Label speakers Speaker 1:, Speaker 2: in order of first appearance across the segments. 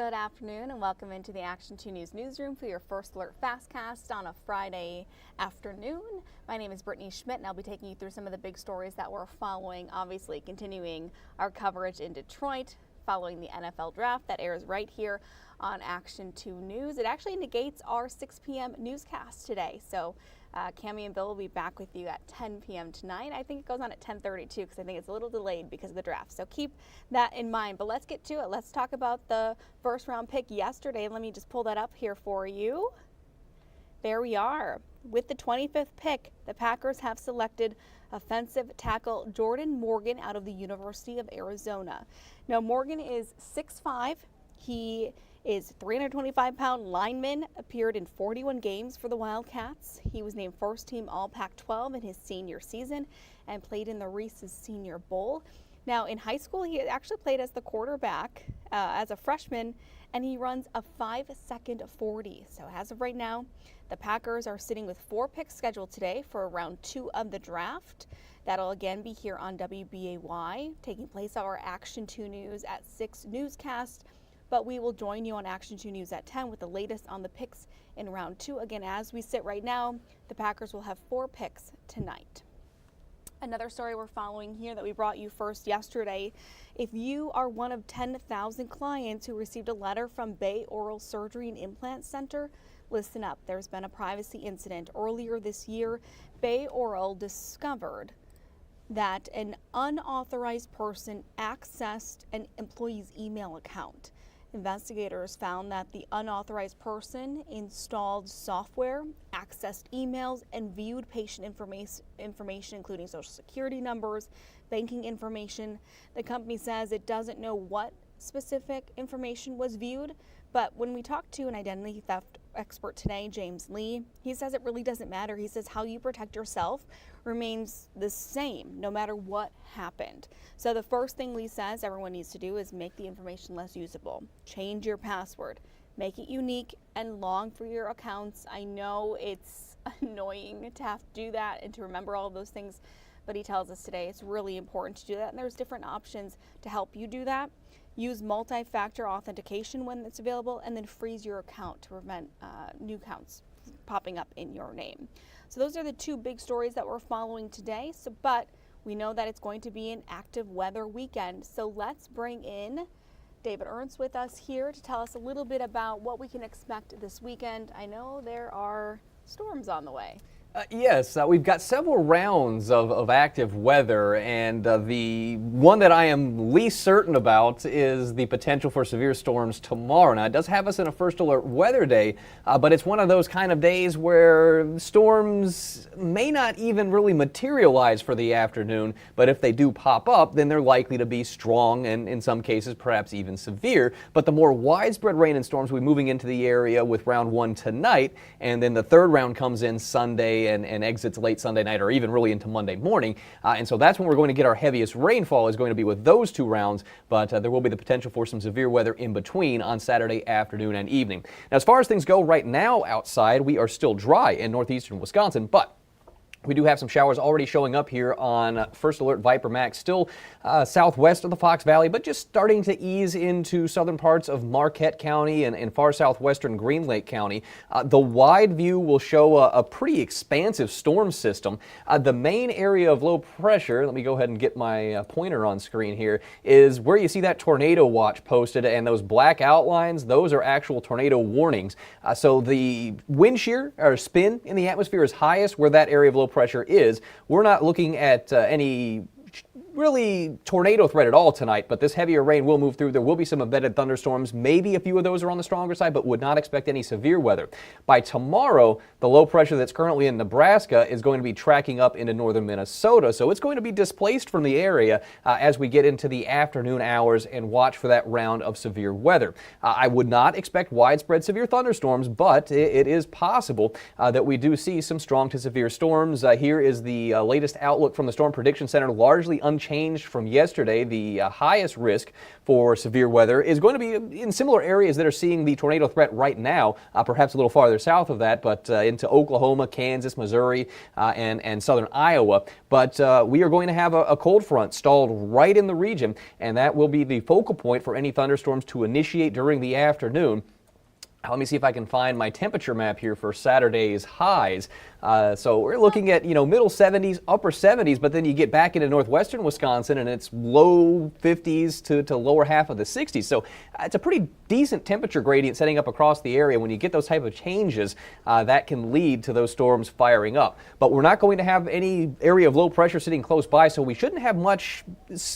Speaker 1: Good afternoon and welcome into the Action 2 News newsroom for your First Alert Fastcast on a Friday afternoon. My name is Brittany Schmidt and I'll be taking you through some of the big stories that we're following, obviously continuing our coverage in Detroit following the NFL draft that airs right here on Action 2 News. It actually negates our 6 p.m. newscast today, so Cammie and Bill will be back with you at 10 p.m. tonight. I think it goes on at 10:30 too because I think it's a little delayed because of the draft. So keep that in mind. But let's get to it. Let's talk about the first round pick yesterday. Let me just pull that up here for you. There we are. With the 25th pick, the Packers have selected offensive tackle Jordan Morgan out of the University of Arizona. Now Morgan is 6'5". He is 325-pound lineman, appeared in 41 games for the Wildcats. He was named first team All Pac-12 in his senior season and played in the Reese's Senior Bowl. Now in high school, he actually played as the quarterback as a freshman, and he runs a 5-second 40. So as of right now, the Packers are sitting with 4 picks scheduled today for round 2 of the draft. That'll again be here on WBAY, taking place on our Action 2 News at 6 newscast. But we will join you on Action 2 News at 10 with the latest on the picks in round 2. Again, as we sit right now, the Packers will have 4 picks tonight. Another story we're following here that we brought you first yesterday. If you are one of 10,000 clients who received a letter from Bay Oral Surgery and Implant Center, listen up. There's been a privacy incident. Earlier this year, Bay Oral discovered that an unauthorized person accessed an employee's email account. Investigators found that the unauthorized person installed software, accessed emails, and viewed patient information, including social security numbers, banking information. The company says it doesn't know what specific information was viewed, but when we talked to an identity theft expert today, James Lee, he says it really doesn't matter. He says how you protect yourself remains the same no matter what happened. So the first thing Lee says everyone needs to do is make the information less usable. Change your password. Make it unique and long for your accounts. I know it's annoying to have to do that and to remember all of those things, but he tells us today it's really important to do that, and there's different options to help you do that. Use multi-factor authentication when it's available, and then freeze your account to prevent new accounts popping up in your name. So those are the 2 big stories that we're following today. But we know that it's going to be an active weather weekend. So let's bring in David Ernst with us here to tell us a little bit about what we can expect this weekend. I know there are storms on the way.
Speaker 2: Yes, we've got several rounds of active weather, and the one that I am least certain about is the potential for severe storms tomorrow. Now, it does have us in a first alert weather day, but it's one of those kind of days where storms may not even really materialize for the afternoon, but if they do pop up, then they're likely to be strong and in some cases perhaps even severe. But the more widespread rain and storms will be moving into the area with round 1 tonight, and then the third round comes in Sunday and exits late Sunday night or even really into Monday morning. And so that's when we're going to get our heaviest rainfall is going to be with those 2 rounds, but there will be the potential for some severe weather in between on Saturday afternoon and evening. Now, as far as things go right now outside, we are still dry in northeastern Wisconsin, but we do have some showers already showing up here on First Alert Viper Max, still southwest of the Fox Valley, but just starting to ease into southern parts of Marquette County and far southwestern Green Lake County. The wide view will show a pretty expansive storm system. The main area of low pressure, let me go ahead and get my pointer on screen here, is where you see that tornado watch posted, and those black outlines, those are actual tornado warnings. So the wind shear or spin in the atmosphere is highest where that area of low pressure is. We're not looking at any really tornado threat at all tonight, but this heavier rain will move through. There will be some embedded thunderstorms. Maybe a few of those are on the stronger side, but would not expect any severe weather. By tomorrow, the low pressure that's currently in Nebraska is going to be tracking up into northern Minnesota, so it's going to be displaced from the area as we get into the afternoon hours and watch for that round of severe weather. I would not expect widespread severe thunderstorms, but it is possible that we do see some strong to severe storms. Here is the latest outlook from the Storm Prediction Center, largely unchanged changed from yesterday. The highest risk for severe weather is going to be in similar areas that are seeing the tornado threat right now, perhaps a little farther south of that, but into Oklahoma, Kansas, Missouri, and southern Iowa. But we are going to have a cold front stalled right in the region, and that will be the focal point for any thunderstorms to initiate during the afternoon. Let me see if I can find my temperature map here for Saturday's highs. So we're looking at, middle 70s, upper 70s, but then you get back into northwestern Wisconsin and it's low 50s to lower half of the 60s. So it's a pretty decent temperature gradient setting up across the area. When you get those type of changes, that can lead to those storms firing up. But we're not going to have any area of low pressure sitting close by, so we shouldn't have much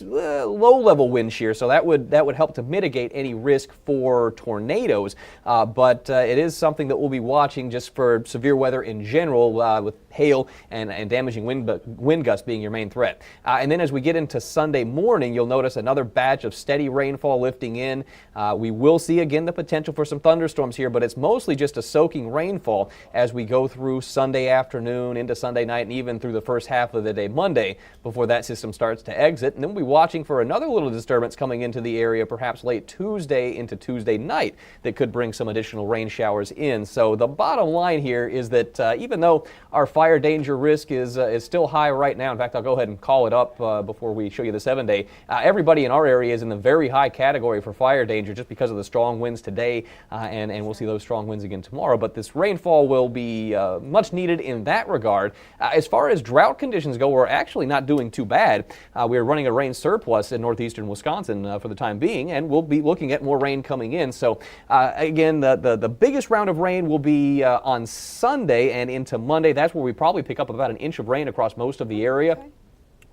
Speaker 2: low-level wind shear. So that would help to mitigate any risk for tornadoes. But it is something that we'll be watching just for severe weather in general, with hail and damaging wind gusts being your main threat. And then as we get into Sunday morning, you'll notice another batch of steady rainfall lifting in. We will see again the potential for some thunderstorms here, but it's mostly just a soaking rainfall as we go through Sunday afternoon into Sunday night and even through the first half of the day Monday before that system starts to exit. And then we'll be watching for another little disturbance coming into the area perhaps late Tuesday into Tuesday night that could bring some additional rain showers in. So the bottom line here is that even though our fire danger risk is still high right now, in fact, I'll go ahead and call it up before we show you the 7-day. Everybody in our area is in the very high category for fire danger just because of the strong winds today, and we'll see those strong winds again tomorrow. But this rainfall will be much needed in that regard. As far as drought conditions go, we're actually not doing too bad. We're running a rain surplus in northeastern Wisconsin for the time being, and we'll be looking at more rain coming in. So again, the biggest round of rain will be on Sunday and into Monday. That's where we probably pick up about an inch of rain across most of the area. Okay.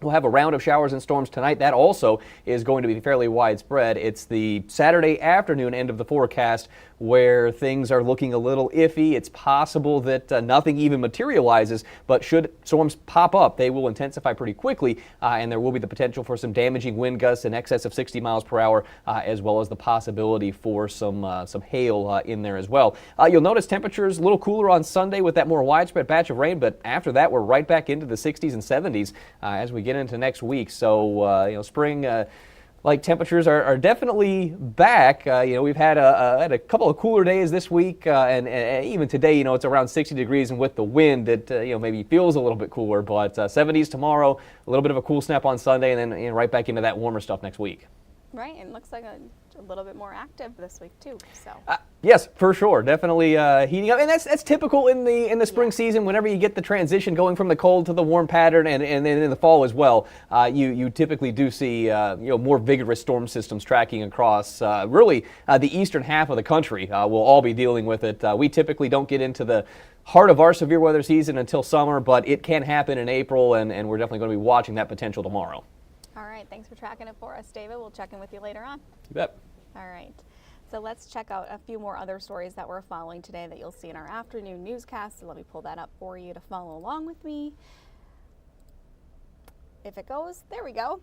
Speaker 2: We'll have a round of showers and storms tonight. That also is going to be fairly widespread. It's the Saturday afternoon end of the forecast where things are looking a little iffy. It's possible that nothing even materializes, but should storms pop up, they will intensify pretty quickly, and there will be the potential for some damaging wind gusts in excess of 60 miles per hour, as well as the possibility for some hail in there as well. You'll notice temperatures a little cooler on Sunday with that more widespread batch of rain, but after that, we're right back into the 60s and 70s as we get into next week. So, spring like temperatures are definitely back. We've had a couple of cooler days this week, and even today, it's around 60 degrees, and with the wind, it maybe feels a little bit cooler. But 70s tomorrow, a little bit of a cool snap on Sunday, and then right back into that warmer stuff next week.
Speaker 1: Right, and it looks like a little bit more active this week too. So
Speaker 2: yes, for sure, definitely heating up, and that's typical in the spring season. Whenever you get the transition going from the cold to the warm pattern, and then in the fall as well, you typically do see more vigorous storm systems tracking across really the eastern half of the country. We'll all be dealing with it. We typically don't get into the heart of our severe weather season until summer, but it can happen in April, and we're definitely going to be watching that potential tomorrow.
Speaker 1: All right, thanks for tracking it for us, David. We'll check in with you later on.
Speaker 2: You bet.
Speaker 1: All right, so let's check out a few more other stories that we're following today that you'll see in our afternoon newscast. So let me pull that up for you to follow along with me. If it goes, there we go.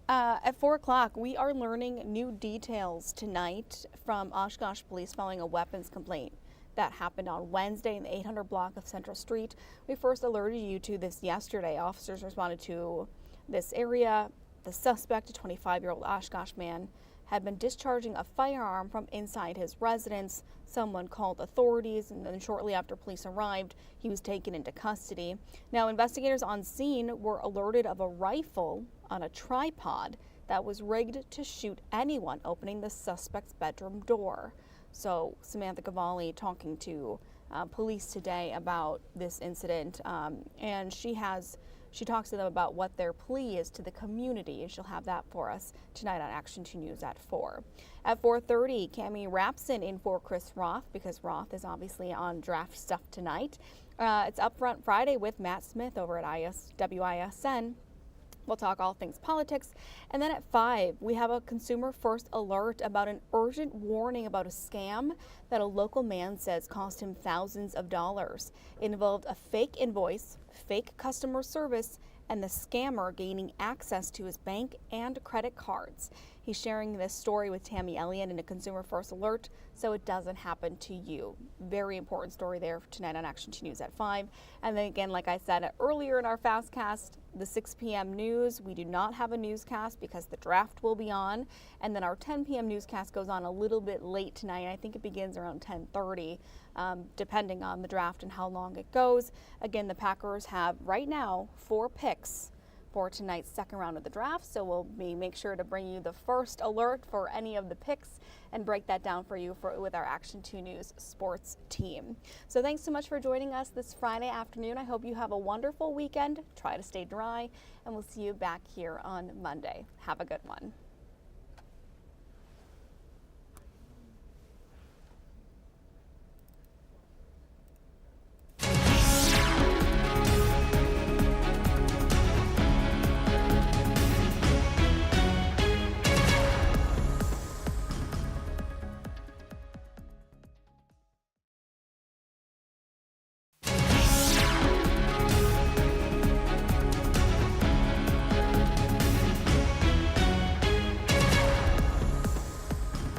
Speaker 1: At 4 o'clock, we are learning new details tonight from Oshkosh Police following a weapons complaint that happened on Wednesday in the 800 block of Central Street. We first alerted you to this yesterday. Officers responded to this area. The suspect, a 25-year-old Oshkosh man, had been discharging a firearm from inside his residence. Someone called authorities, and then shortly after police arrived, he was taken into custody. Now, investigators on scene were alerted of a rifle on a tripod that was rigged to shoot anyone opening the suspect's bedroom door. So Samantha Cavalli talking to police today about this incident, and she talks to them about what their plea is to the community, and she'll have that for us tonight on Action 2 News at 4. At 4:30, Cami Rapson in for Chris Roth, because Roth is obviously on draft stuff tonight. It's Upfront Friday with Matt Smith over at WISN. We'll talk all things politics. And then at 5, we have a consumer first alert about an urgent warning about a scam that a local man says cost him thousands of dollars. It involved a fake invoice, fake customer service, and the scammer gaining access to his bank and credit cards. He's sharing this story with Tammy Elliott in a Consumer First Alert so it doesn't happen to you. Very important story there tonight on Action 2 News at 5. And then again, like I said earlier in our Fastcast, the 6 p.m. news, we do not have a newscast because the draft will be on. And then our 10 p.m. newscast goes on a little bit late tonight. I think it begins around 10:30, depending on the draft and how long it goes. Again, the Packers have right now 4 picks for tonight's second round of the draft, so we'll make sure to bring you the first alert for any of the picks and break that down for you with our Action 2 News sports team. So thanks so much for joining us this Friday afternoon. I hope you have a wonderful weekend. Try to stay dry, and we'll see you back here on Monday. Have a good one.